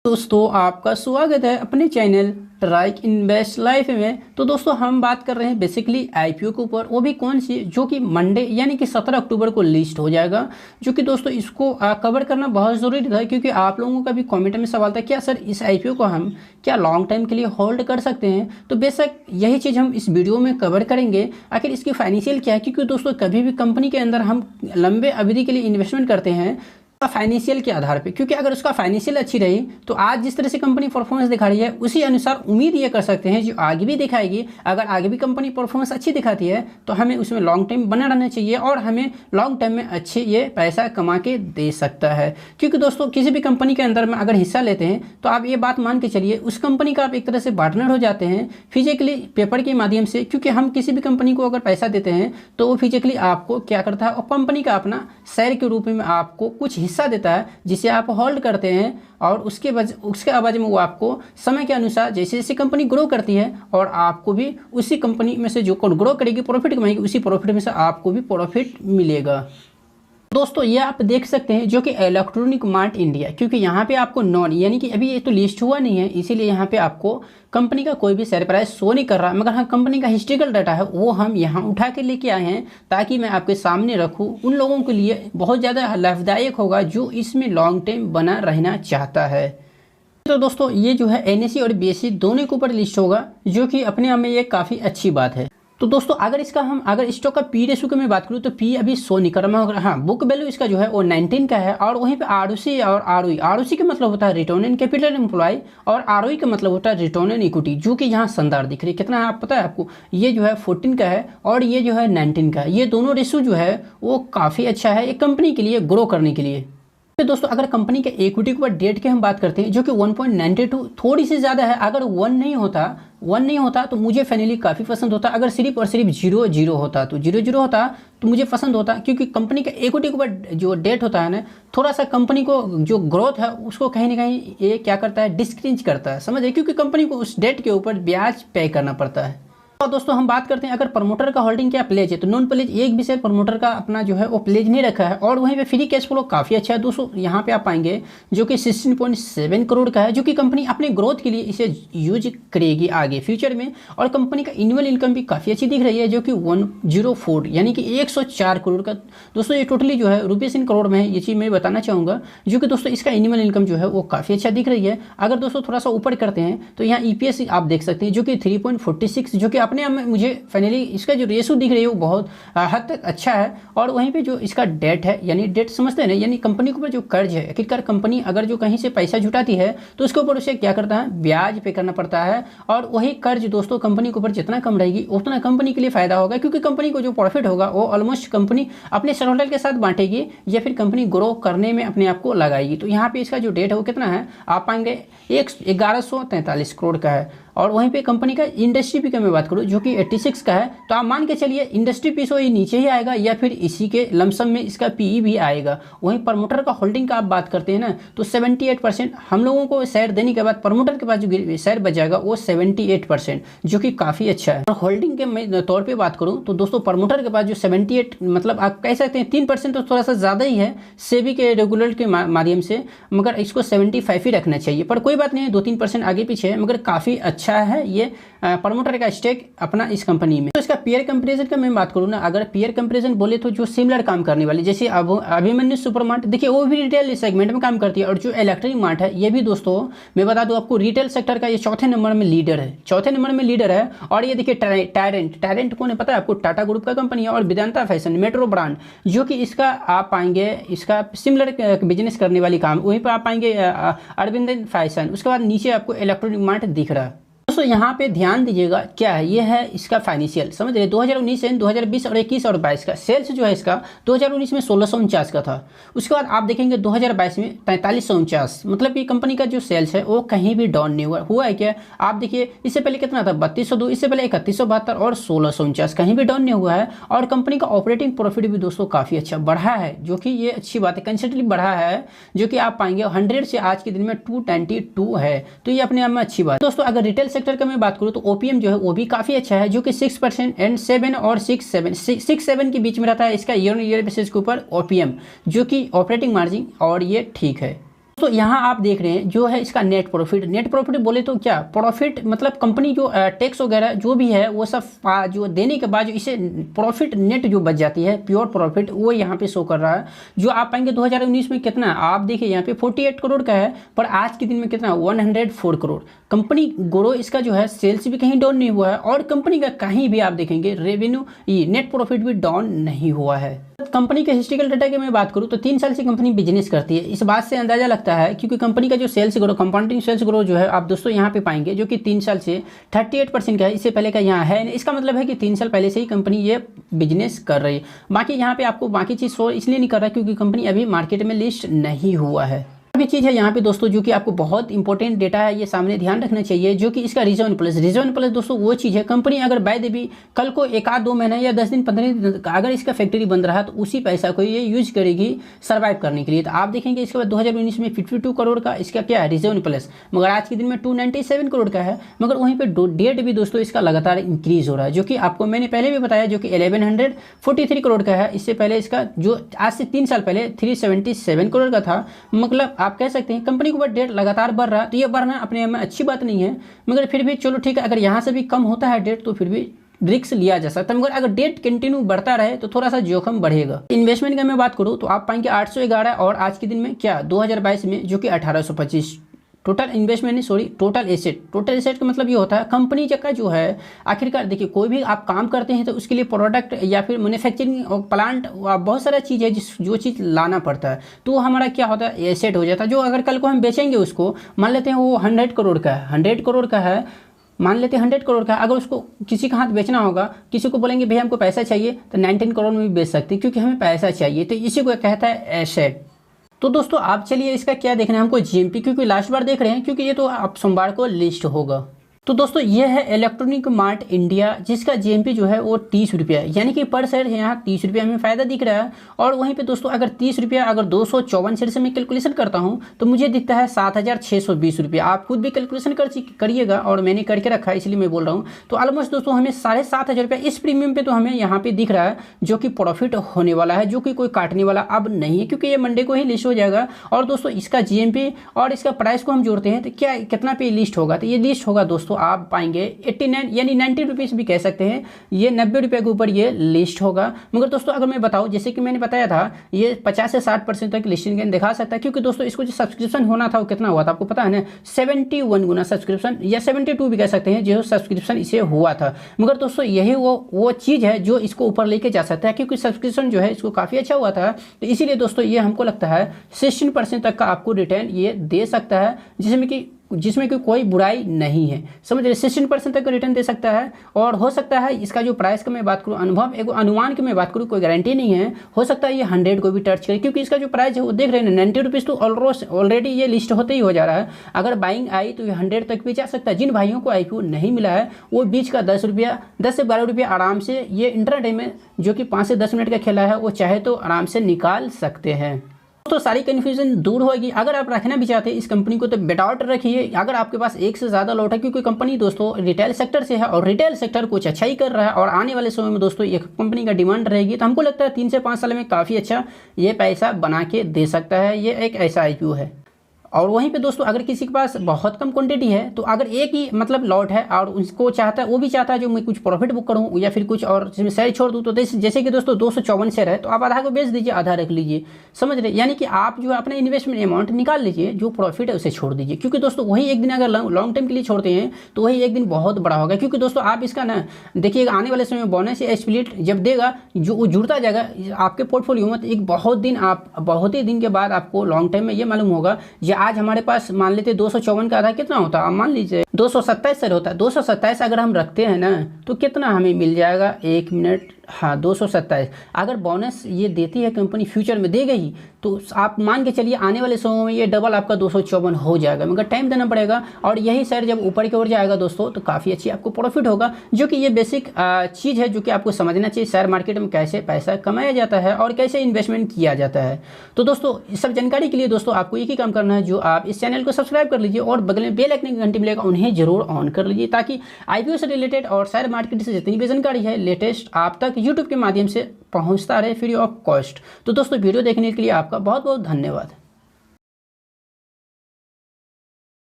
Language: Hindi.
दोस्तों आपका स्वागत है अपने चैनल ट्राइक इन्वेस्ट लाइफ में। तो दोस्तों हम बात कर रहे हैं बेसिकली आईपीओ के ऊपर, वो भी कौन सी जो कि मंडे यानी कि 17 अक्टूबर को लिस्ट हो जाएगा। जो कि दोस्तों इसको कवर करना बहुत ज़रूरी था, क्योंकि आप लोगों का भी कमेंट में सवाल था क्या सर इस आईपीओ को हम क्या लॉन्ग टाइम के लिए होल्ड कर सकते हैं। तो बेशक यही चीज़ हम इस वीडियो में कवर करेंगे, आखिर इसकी फाइनेंशियल क्या है। क्योंकि दोस्तों कभी भी कंपनी के अंदर हम लंबे अवधि के लिए इन्वेस्टमेंट करते हैं फाइनेंशियल के आधार पे, क्योंकि अगर उसका फाइनेंशियल अच्छी रही तो आज जिस तरह से कंपनी परफॉर्मेंस दिखा रही है उसी अनुसार उम्मीद ये कर सकते हैं जो आगे भी दिखाएगी। अगर आगे भी कंपनी परफॉर्मेंस अच्छी दिखाती है तो हमें उसमें लॉन्ग टाइम बना रहना चाहिए और हमें लॉन्ग टाइम में अच्छे ये पैसा कमा के दे सकता है। क्योंकि दोस्तों किसी भी कंपनी के अंदर में अगर हिस्सा लेते हैं तो आप ये बात मान के चलिए उस कंपनी का आप एक तरह से पार्टनर हो जाते हैं फिजिकली पेपर के माध्यम से। क्योंकि हम किसी भी कंपनी को अगर पैसा देते हैं तो वो फिजिकली आपको क्या करता है और कंपनी का अपना शेयर के रूप में आपको कुछ हिस्सा देता है जिसे आप होल्ड करते हैं, और उसके आवाज में वो आपको समय के अनुसार जैसे जैसे कंपनी ग्रो करती है और आपको भी उसी कंपनी में से जो ग्रो करेगी प्रॉफिट कमाएगी उसी प्रॉफिट में से आपको भी प्रॉफिट मिलेगा। दोस्तों ये आप देख सकते हैं जो कि इलेक्ट्रॉनिक मार्ट इंडिया, क्योंकि यहाँ पे आपको नॉन यानी कि अभी ये तो लिस्ट हुआ नहीं है इसीलिए यहाँ पे आपको कंपनी का कोई भी शेयर प्राइस शो नहीं कर रहा, मगर हाँ कंपनी का हिस्ट्रिकल डाटा है वो हम यहाँ उठा के लेके आए हैं ताकि मैं आपके सामने रखूँ। उन लोगों के लिए बहुत ज़्यादा लाभदायक होगा जो इसमें लॉन्ग टाइम बना रहना चाहता है। तो दोस्तों ये जो है एनएसई और बीएसई दोनों के ऊपर लिस्ट होगा, जो कि अपने आप में ये काफ़ी अच्छी बात है। तो दोस्तों अगर स्टॉक का पी रेशो की मैं बात करूँ तो पी अभी शो नहीं कर रहा, मगर हाँ बुक वैल्यू इसका जो है वो 19 का है। और वहीं पे आरओसी और आरओई का मतलब होता है रिटर्न इन कैपिटल एम्प्लॉय, और आरओई का मतलब होता है रिटर्न इन इक्विटी, जो कि यहाँ शानदार दिख रही है। कितना है आप पता है आपको, ये जो है 14 का है और ये जो है 19 का है। ये दोनों रेशो जो है वो काफ़ी अच्छा है एक कंपनी के लिए ग्रो करने के लिए। फिर दोस्तों अगर कंपनी के इक्विटी के ऊपर डेट की हम बात करते हैं जो कि 1.92 थोड़ी सी ज़्यादा है। अगर 1 नहीं होता तो मुझे फाइनली काफ़ी पसंद होता। अगर सिर्फ और सिर्फ 0 होता तो 0 होता तो मुझे पसंद होता, क्योंकि कंपनी के इक्विटी के ऊपर जो डेट होता है ना थोड़ा सा कंपनी को जो ग्रोथ है उसको कहीं ना कहीं ये क्या करता है डिस्करेज करता है, समझिए। क्योंकि कंपनी को उस डेट के ऊपर ब्याज पे करना पड़ता है। और दोस्तों हम बात करते हैं अगर प्रमोटर का होल्डिंग क्या प्लेज है तो नॉन प्लेज एक भी शेयर प्रमोटर का अपना जो है वो प्लेज नहीं रखा है। और वहीं पे फ्री कैश फ्लो काफ़ी अच्छा है दोस्तों, यहाँ पे आप पाएंगे जो कि 16.7 करोड़ का है, जो कि कंपनी अपने ग्रोथ के लिए इसे यूज करेगी आगे फ्यूचर में। और कंपनी का एनुअल इनकम भी काफ़ी अच्छी दिख रही है जो कि 104 यानी कि 104 करोड़ का। दोस्तों ये टोटली जो है रुपीज़ इन करोड़ में है, ये चीज़ मैं बताना चाहूँगा। जो कि दोस्तों इसका एनुअल इनकम जो है वो काफ़ी अच्छा दिख रही है। अगर दोस्तों थोड़ा सा ऊपर करते हैं तो यहाँ ईपीएस आप देख सकते हैं जो कि 3.46, जो कि अपने आप में मुझे फाइनली इसका जो रेशो दिख रही है वो बहुत हद तक अच्छा है। और वहीं पे जो इसका डेट है यानी डेट समझते हैं ना, यानी कंपनी के ऊपर जो कर्ज है, आखिरकार कंपनी अगर जो कहीं से पैसा जुटाती है तो उसके ऊपर उसे क्या करता है ब्याज पे करना पड़ता है। और वही कर्ज दोस्तों कंपनी के ऊपर जितना कम रहेगी उतना कंपनी के लिए फायदा होगा, क्योंकि कंपनी को जो प्रॉफिट होगा वो ऑलमोस्ट कंपनी अपने शेयर होल्डर के साथ बांटेगी या फिर कंपनी ग्रो करने में अपने आप को लगाएगी। तो यहाँ पे इसका जो डेट है वो कितना है आप पाएंगे 1143 करोड़ का है। और वहीं पे कंपनी का इंडस्ट्री पी का मैं बात करूँ जो कि 86 का है, तो आप मान के चलिए इंडस्ट्री पी सो ये नीचे ही आएगा या फिर इसी के लमसम में इसका पीई भी आएगा। वहीं प्रमोटर का होल्डिंग का आप बात करते हैं ना तो 78% हम लोगों को शेयर देने के बाद प्रमोटर के पास जो शेयर बच जाएगा वो 78%, जो कि काफ़ी अच्छा है। और होल्डिंग के मैं तौर पर बात करूँ तो दोस्तों प्रमोटर के पास जो 78 मतलब आप कह सकते हैं 3% तो थोड़ा सा ज़्यादा ही है सेबी के रेगुलर के माध्यम से, मगर इसको 75 ही रखना चाहिए। पर कोई बात नहीं है 2-3% आगे पीछे है, मगर काफ़ी अच्छा है ये प्रमोटर का स्टेक अपना इस कंपनी में। तो इसका पीयर कंपैरिजन का मैं बात करूँ ना, अगर पीयर कंपैरिजन बोले तो जो सिमिलर काम करने वाली जैसे अभिमन्यु सुपरमार्ट, देखिए वो भी रिटेल सेगमेंट में काम करती है। और जो इलेक्ट्रॉनिक मार्ट है ये भी दोस्तों मैं बता दूं आपको रिटेल सेक्टर का ये चौथे नंबर में लीडर है। और ये देखिए टायरेंट कौन है पता है आपको, टाटा ग्रुप का कंपनी है। और वेदांता फैशन मेट्रो ब्रांड जो कि इसका आप पाएंगे इसका सिमिलर बिजनेस करने वाली काम, वहीं पर आप पाएंगे अरविंद फैशन। उसके बाद नीचे आपको इलेक्ट्रॉनिक मार्ट दिख रहा है। दोस्तों यहाँ पे ध्यान दीजिएगा क्या है, ये है इसका फाइनेंशियल, समझ रहे 2019 से 2020 और 21 और 22 का सेल्स जो है इसका 2019 में 1649 का था। उसके बाद आप देखेंगे 2022 में 4349, मतलब ये कंपनी का जो सेल्स है वो कहीं भी डाउन नहीं हुआ है क्या। आप देखिए इससे पहले कितना था 3202, इससे पहले 3172 और 1649, कहीं भी डाउन नहीं हुआ है। और कंपनी का ऑपरेटिंग प्रॉफिट भी दोस्तों काफ़ी अच्छा बढ़ा है, जो कि ये अच्छी बात है, कंसिडरेबली बढ़ा है, जो कि आप पाएंगे 100 से आज के दिन में 292 है। तो ये अपने आप में अच्छी बात है। दोस्तों अगर रिटेल सेक्टर का मैं बात करूं तो ओपीएम जो है वो भी काफ़ी अच्छा है, जो कि 6% एंड 7 और 6-7 के बीच में रहता है इसका ईयर ऑन ईयर बेसिस के ऊपर ओपीएम, जो कि ऑपरेटिंग मार्जिन, और ये ठीक है। तो यहाँ आप देख रहे हैं जो है इसका नेट प्रॉफिट बोले तो क्या प्रॉफिट मतलब कंपनी जो टैक्स वगैरह जो भी है वो सब जो देने के बाद जो इसे प्रॉफिट नेट जो बच जाती है प्योर प्रॉफिट वो यहाँ पे शो कर रहा है। जो आप पाएंगे 2019 में कितना आप देखिए यहाँ पे 48 करोड़ का है, पर आज के दिन में कितना 104 करोड़। कंपनी ग्रो इसका जो है सेल्स भी कहीं डाउन नहीं हुआ है और कंपनी का कहीं भी आप देखेंगे रेवेन्यू नेट प्रॉफिट भी डाउन नहीं हुआ है। कंपनी के हिस्टोरिकल डाटा की मैं बात करूं तो 3 साल से कंपनी बिजनेस करती है। इस बात से अंदाजा लगता है क्योंकि कंपनी का जो cells grow compounding cells grow जो है आप दोस्तों यहाँ पे पाएंगे जो कि 3 साल से 38% का है, इससे पहले का यहाँ है। इसका मतलब है कि 3 साल पहले से ही कंपनी ये बिजनेस कर रही है। बाकी यहाँ पे आपको बाकी चीज़ शो इसलिए नहीं कर रहा क्योंकि कंपनी अभी मार्केट में लिस्ट नहीं हुआ है। अभी चीज़ है यहाँ पे दोस्तों जो कि आपको बहुत इंपॉर्टेंट डेटा है, ये सामने ध्यान रखना चाहिए, जो कि इसका रिजर्व प्लस दोस्तों वो चीज़ है कंपनी अगर बाय द भी कल को 1-2 महीना या 10 दिन 15 दिन अगर इसका फैक्ट्री बंद रहा तो उसी पैसा को ये यूज करेगी सर्वाइव करने के लिए। तो आप देखेंगे इसके बाद 2019 में 52 करोड़ का इसका क्या है रिजर्व प्लस, मगर आज के दिन में 297 करोड़ का है। मगर वहीं पर डेट भी दोस्तों इसका लगातार इंक्रीज हो रहा है, जो कि आपको मैंने पहले भी बताया जो कि 1143 करोड़ का है। इससे पहले इसका जो आज से 3 साल पहले 377 करोड़ का था। मतलब आप कह सकते हैं कंपनी के ऊपर डेट लगातार बढ़ रहा है, तो ये बढ़ना अपने आप में अच्छी बात नहीं है, मगर फिर भी चलो ठीक है, अगर यहाँ से भी कम होता है डेट तो फिर भी रिस्क लिया जा सकता है। मगर अगर डेट कंटिन्यू बढ़ता रहे तो थोड़ा सा जोखिम बढ़ेगा। इन्वेस्टमेंट की मैं बात करूँ तो आप पाएंगे 811 और आज के दिन में क्या 2022 में जो कि 1825 टोटल इन्वेस्टमेंट नहीं सॉरी टोटल एसेट का मतलब ये होता है कंपनी का जो है आखिरकार देखिए कोई भी आप काम करते हैं तो उसके लिए प्रोडक्ट या फिर मैन्युफैक्चरिंग और प्लांट बहुत सारा चीज़ है जो चीज़ लाना पड़ता है, तो हमारा क्या होता है एसेट हो जाता है। जो अगर कल को हम बेचेंगे उसको मान लेते हैं वो 100 करोड़ का है, 100 करोड़ का है, मान लेते हैं 100 करोड़ का, अगर उसको किसी का हाथ बेचना होगा, किसी को बोलेंगे भैया हमको पैसा चाहिए तो 19 करोड़ में भी बेच सकते हैं क्योंकि हमें पैसा चाहिए, तो इसी को कहता है एसेट। तो दोस्तों आप चलिए इसका क्या देखना है हमको जीएमपी, क्योंकि लास्ट बार देख रहे हैं क्योंकि ये तो आप सोमवार को लिस्ट होगा। तो दोस्तों ये है इलेक्ट्रॉनिक मार्ट इंडिया जिसका जीएमपी जो है वो 30 रुपया है, यानी कि पर शेयर यहाँ 30 रुपया हमें फ़ायदा दिख रहा है। और वहीं पे दोस्तों अगर 30 रुपया अगर 254 शेयर से मैं कैलकुलेशन करता हूँ तो मुझे दिखता है 7,620 रुपया। आप खुद भी कैलकुलेशन करिएगा और मैंने करके रखा है इसलिए मैं बोल रहा हूँ। तो ऑलमोस्ट दोस्तों हमें 7,500 रुपया इस प्रीमियम पे तो हमें यहाँ पे दिख रहा है जो कि प्रॉफिट होने वाला है, जो कि कोई काटने वाला अब नहीं है क्योंकि ये मंडे को ही लिस्ट हो जाएगा। और दोस्तों इसका जीएमपी और इसका प्राइस को हम जोड़ते हैं तो क्या कितना पे लिस्ट होगा, तो ये लिस्ट होगा दोस्तों आप पाएंगे 89 यानी 90 रुपीज़ भी कह सकते हैं, ये 90 रुपये के ऊपर ये लिस्ट होगा। मगर दोस्तों अगर मैं बताऊं जैसे कि मैंने बताया था ये 50 से 60% तक लिस्टिंग गेन दिखा सकता है क्योंकि दोस्तों इसको जो सब्सक्रिप्शन होना था वो कितना हुआ था आपको पता है ना, 71 गुना सब्सक्रिप्शन या 72 भी कह सकते हैं जो सब्सक्रिप्शन इसे हुआ था। मगर दोस्तों यही वो चीज़ है जो इसको ऊपर लेके जा सकता है क्योंकि सब्सक्रिप्शन जो है इसको काफ़ी अच्छा हुआ था। तो इसीलिए दोस्तों ये हमको लगता है 16% तक का आपको रिटर्न ये दे सकता है, जिसमें कि कोई बुराई नहीं है, समझ रहे 16% तक का रिटर्न दे सकता है। और हो सकता है इसका जो प्राइस का मैं बात करूँ एक अनुमान की मैं बात करूँ, कोई गारंटी नहीं है, हो सकता है ये 100 को भी टच करे क्योंकि इसका जो प्राइस है वो देख रहे हैं 90 रुपीज़ तो ऑलरेडी ये लिस्ट होते ही हो जा रहा है। अगर बाइंग आई तो ये 100 तक भी जा सकता है। जिन भाइयों को आईपीओ नहीं मिला है वो बीच का 10 से 12 रुपया आराम से ये इंट्राडे में जो कि 5 से 10 मिनट का खेला है वो चाहे तो आराम से निकाल सकते हैं। तो सारी कन्फ्यूजन दूर होगी। अगर आप रखना भी चाहते हैं इस कंपनी को तो बेटआउट रखिए अगर आपके पास एक से ज़्यादा लॉट है, क्योंकि कंपनी दोस्तों रिटेल सेक्टर से है और रिटेल सेक्टर कुछ अच्छा ही कर रहा है और आने वाले समय में दोस्तों ये कंपनी का डिमांड रहेगी। तो हमको लगता है 3 से 5 साल में काफ़ी अच्छा ये पैसा बना के दे सकता है। ये एक ऐसा आईपीओ है। और वहीं पे दोस्तों अगर किसी के पास बहुत कम क्वांटिटी है तो अगर एक ही मतलब लॉट है और उसको चाहता है वो भी चाहता है जो मैं कुछ प्रॉफिट बुक करूँ या फिर कुछ और जिसमें शेयर छोड़ दूँ, तो जैसे कि दोस्तों 254 शेयर है तो आप आधा को बेच दीजिए आधा रख लीजिए, समझ रहे, यानी कि आप जो अपना इन्वेस्टमेंट अमाउंट निकाल लीजिए, जो प्रॉफिट है उसे छोड़ दीजिए क्योंकि दोस्तों वही एक दिन अगर लॉन्ग टर्म के लिए छोड़ते हैं तो वही एक दिन बहुत बड़ा होगा। क्योंकि दोस्तों आप इसका ना देखिएगा आने वाले समय में बोनस या स्प्लिट जब देगा जो वो जुड़ता जाएगा आपके पोर्टफोलियो में, एक बहुत ही दिन के बाद आपको लॉन्ग टर्म में ये मालूम होगा ये आज हमारे पास मान लेते 254 का आधा कितना होता है, आप मान लीजिए 227 सर होता है। 227 अगर हम रखते हैं ना तो कितना हमें मिल जाएगा, 1 मिनट, हाँ 227। अगर बोनस ये देती है कंपनी फ्यूचर में देगा ही तो आप मान के चलिए आने वाले समय में ये डबल आपका 254 हो जाएगा, मगर टाइम देना पड़ेगा। और यही शेयर जब ऊपर की ओर जाएगा दोस्तों तो काफ़ी अच्छी आपको प्रॉफिट होगा, जो कि ये बेसिक चीज़ है जो कि आपको समझना चाहिए शेयर मार्केट में कैसे पैसा कमाया जाता है और कैसे इन्वेस्टमेंट किया जाता है। तो दोस्तों इस सब जानकारी के लिए दोस्तों आपको एक ही काम करना है, जो आप इस चैनल को सब्सक्राइब कर लीजिए और बगल में बेल आइकन की घंटी मिलेगा उन्हें जरूर ऑन कर लीजिए ताकि आईपीओ से रिलेटेड और शेयर मार्केट से जितनी भी जानकारी है लेटेस्ट आप तक यूट्यूब के माध्यम से पहुंचता रहे फ्री ऑफ कॉस्ट। तो दोस्तों वीडियो देखने के लिए आपका बहुत बहुत धन्यवाद।